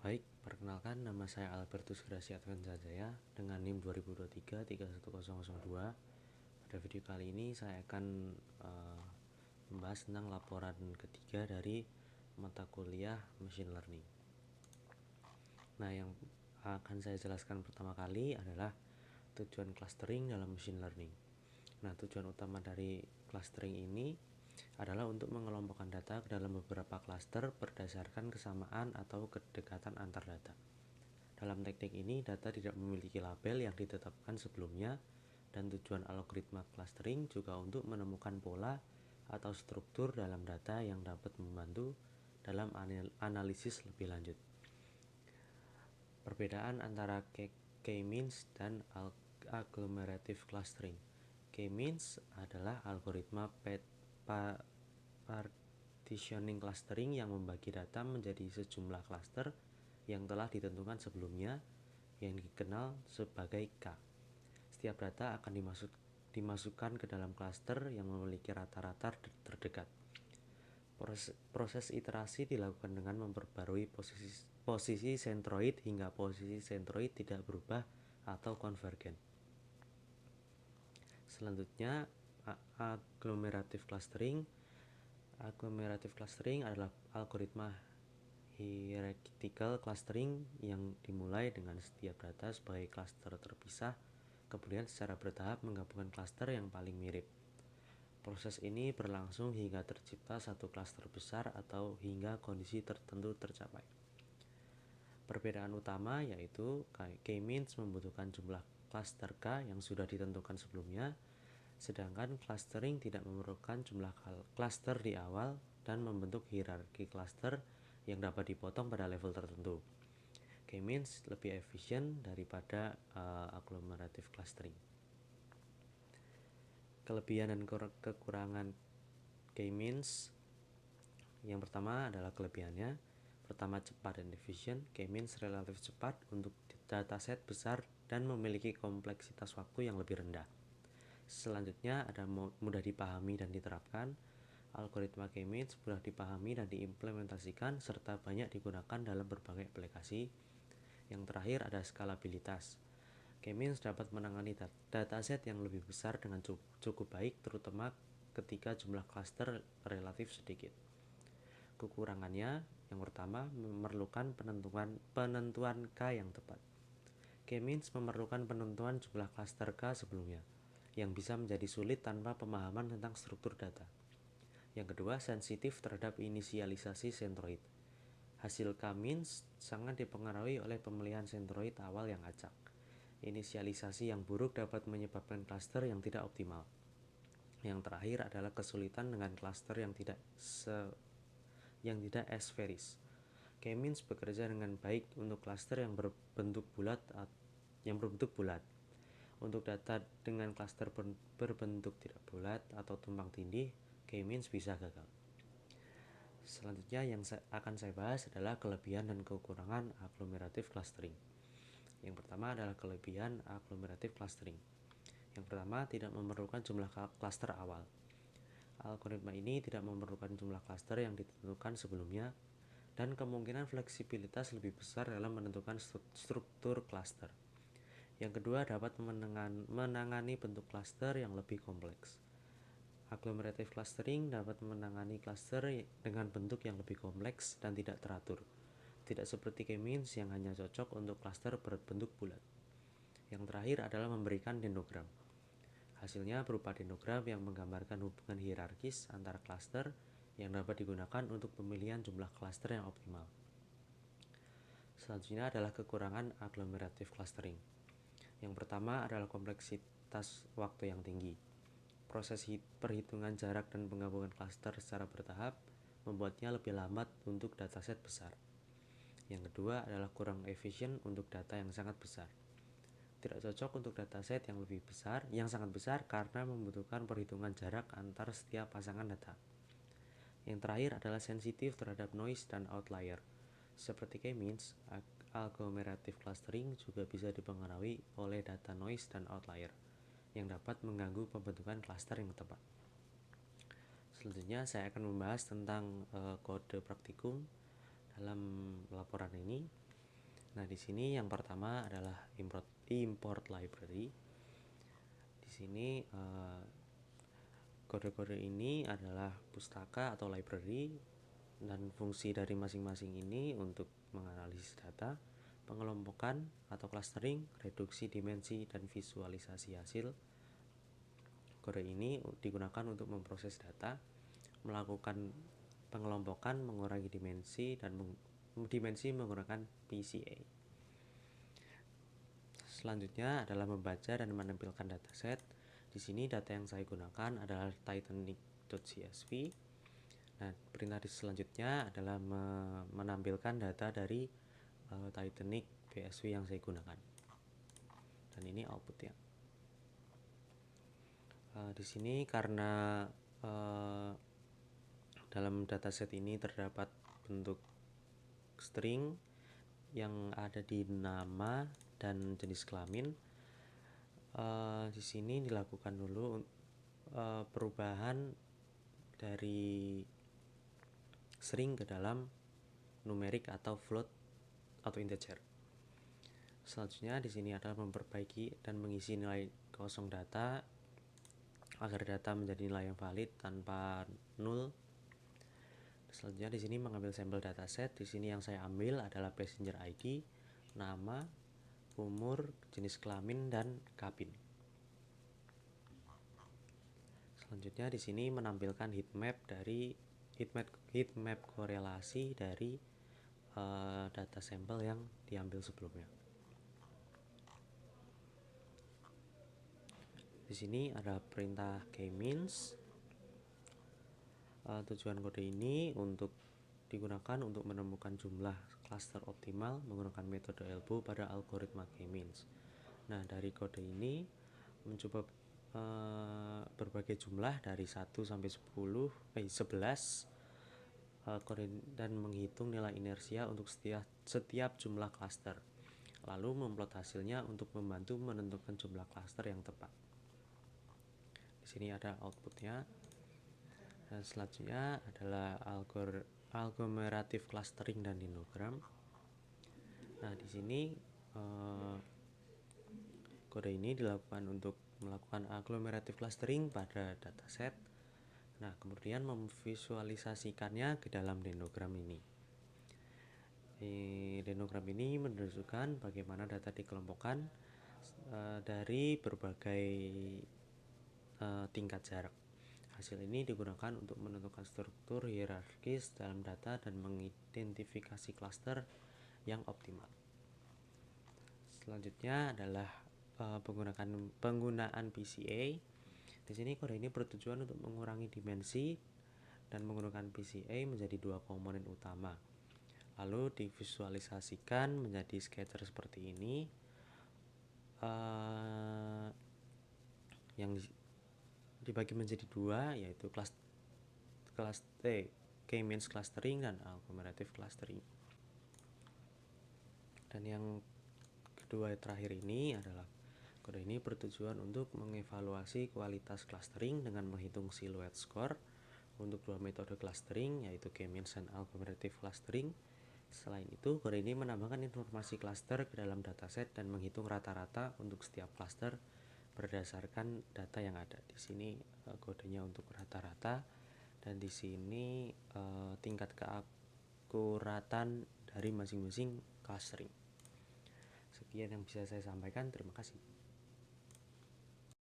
Baik, perkenalkan nama saya Albertus Graciat Jaya dengan NIM 2023-31002. Pada video kali ini saya akan membahas tentang laporan ketiga dari mata kuliah Machine Learning. Nah, yang akan saya jelaskan pertama kali adalah tujuan clustering dalam Machine Learning. Nah, tujuan utama dari clustering ini adalah untuk mengelompokkan data ke dalam beberapa klaster berdasarkan kesamaan atau kedekatan antar data. Dalam teknik ini, data tidak memiliki label yang ditetapkan sebelumnya, dan tujuan algoritma clustering juga untuk menemukan pola atau struktur dalam data yang dapat membantu dalam analisis lebih lanjut. Perbedaan antara K-means dan agglomerative clustering. K-means adalah algoritma partitioning clustering yang membagi data menjadi sejumlah klaster yang telah ditentukan sebelumnya, yang dikenal sebagai K. Setiap data akan dimasukkan ke dalam klaster yang memiliki rata-rata terdekat. Proses iterasi dilakukan dengan memperbarui posisi sentroid hingga posisi sentroid tidak berubah atau konvergen. Selanjutnya, agglomerative clustering. Agglomerative clustering adalah algoritma hierarchical clustering yang dimulai dengan setiap data sebagai klaster terpisah, kemudian secara bertahap menggabungkan klaster yang paling mirip. Proses ini berlangsung hingga tercipta satu klaster besar atau hingga kondisi tertentu tercapai. Perbedaan utama yaitu K-means membutuhkan jumlah klaster K yang sudah ditentukan sebelumnya, sedangkan clustering tidak memerlukan jumlah klaster di awal dan membentuk hierarki klaster yang dapat dipotong pada level tertentu. K-means lebih efisien daripada agglomerative clustering. Kelebihan dan kekurangan K-means. Yang pertama adalah kelebihannya. Pertama, cepat dan efisien. K-means relatif cepat untuk dataset besar dan memiliki kompleksitas waktu yang lebih rendah. Selanjutnya ada mudah dipahami dan diterapkan. Algoritma K-means mudah dipahami dan diimplementasikan serta banyak digunakan dalam berbagai aplikasi. Yang terakhir ada skalabilitas. K-means dapat menangani dataset yang lebih besar dengan cukup baik, terutama ketika jumlah klaster relatif sedikit. Kekurangannya, yang pertama, memerlukan penentuan K yang tepat. K-means memerlukan penentuan jumlah klaster K sebelumnya, yang bisa menjadi sulit tanpa pemahaman tentang struktur data. Yang kedua, sensitif terhadap inisialisasi sentroid. Hasil K-means sangat dipengaruhi oleh pemilihan sentroid awal yang acak. Inisialisasi yang buruk dapat menyebabkan klaster yang tidak optimal. Yang terakhir adalah kesulitan dengan klaster yang tidak esferis. K-means bekerja dengan baik untuk klaster yang berbentuk bulat. Untuk data dengan klaster berbentuk tidak bulat atau tumpang tindih, K-means bisa gagal. Selanjutnya yang akan saya bahas adalah kelebihan dan kekurangan agglomerative clustering. Yang pertama adalah kelebihan agglomerative clustering. Yang pertama, tidak memerlukan jumlah klaster awal. Algoritma ini tidak memerlukan jumlah klaster yang ditentukan sebelumnya, dan kemungkinan fleksibilitas lebih besar dalam menentukan struktur klaster. Yang kedua, dapat menangani bentuk klaster yang lebih kompleks. Agglomerative clustering dapat menangani klaster dengan bentuk yang lebih kompleks dan tidak teratur, tidak seperti K-means yang hanya cocok untuk klaster berbentuk bulat. Yang terakhir adalah memberikan dendrogram. Hasilnya berupa dendrogram yang menggambarkan hubungan hierarkis antara klaster yang dapat digunakan untuk pemilihan jumlah klaster yang optimal. Selanjutnya adalah kekurangan agglomerative clustering. Yang pertama adalah kompleksitas waktu yang tinggi. Proses perhitungan jarak dan penggabungan klaster secara bertahap membuatnya lebih lambat untuk dataset besar. Yang kedua adalah kurang efisien untuk data yang sangat besar. Tidak cocok untuk dataset yang sangat besar karena membutuhkan perhitungan jarak antar setiap pasangan data. Yang terakhir adalah sensitif terhadap noise dan outlier. Seperti K-means, agglomerative clustering juga bisa dipengaruhi oleh data noise dan outlier yang dapat mengganggu pembentukan klaster yang tepat. Selanjutnya saya akan membahas tentang kode praktikum dalam laporan ini. Nah, di sini yang pertama adalah import library. Di sini kode-kode ini adalah pustaka atau library, dan fungsi dari masing-masing ini untuk menganalisis data, pengelompokan atau clustering, reduksi dimensi, dan visualisasi hasil. Kode ini digunakan untuk memproses data, melakukan pengelompokan, mengurangi dimensi, dan dimensi menggunakan PCA. Selanjutnya adalah membaca dan menampilkan dataset. Di sini data yang saya gunakan adalah titanic.csv. Nah, perintah selanjutnya adalah menampilkan data dari Titanic PSV yang saya gunakan. Dan ini outputnya. Di sini karena dalam dataset ini terdapat bentuk string yang ada di nama dan jenis kelamin, di sini dilakukan dulu perubahan dari string ke dalam numerik atau float atau integer. Selanjutnya di sini adalah memperbaiki dan mengisi nilai kosong data agar data menjadi nilai yang valid tanpa nul. Selanjutnya di sini mengambil sampel dataset. Di sini yang saya ambil adalah passenger ID, nama, umur, jenis kelamin, dan kabin. Selanjutnya di sini menampilkan heatmap korelasi dari data sampel yang diambil sebelumnya. Di sini ada perintah k-means. Tujuan kode ini digunakan untuk menemukan jumlah cluster optimal menggunakan metode elbow pada algoritma k-means. Nah, dari kode ini mencoba berbagai jumlah dari 1 sampai 11 kode dan menghitung nilai inersia untuk setiap jumlah cluster. Lalu memplot hasilnya untuk membantu menentukan jumlah cluster yang tepat. Di sini ada outputnya. Dan selanjutnya adalah agglomerative clustering dan dendrogram. Nah, di sini kode ini dilakukan untuk melakukan agglomerative clustering pada dataset. Nah, kemudian memvisualisasikannya ke dalam dendrogram ini. Dendrogram ini menunjukkan bagaimana data dikelompokkan dari berbagai tingkat jarak. Hasil ini digunakan untuk menentukan struktur hierarkis dalam data dan mengidentifikasi cluster yang optimal. Selanjutnya adalah penggunaan PCA. Di sini kode ini bertujuan untuk mengurangi dimensi dan menggunakan PCA menjadi dua komponen utama. Lalu divisualisasikan menjadi scatter seperti ini, yang dibagi menjadi dua, yaitu k-means clustering dan agglomerative clustering. Dan yang kedua terakhir ini adalah kode ini bertujuan untuk mengevaluasi kualitas clustering dengan menghitung silhouette score untuk dua metode clustering, yaitu k-means dan agglomerative clustering. Selain itu, kode ini menambahkan informasi cluster ke dalam dataset dan menghitung rata-rata untuk setiap cluster berdasarkan data yang ada. Di sini kodenya untuk rata-rata, dan di sini tingkat keakuratan dari masing-masing clustering. Sekian yang bisa saya sampaikan. Terima kasih.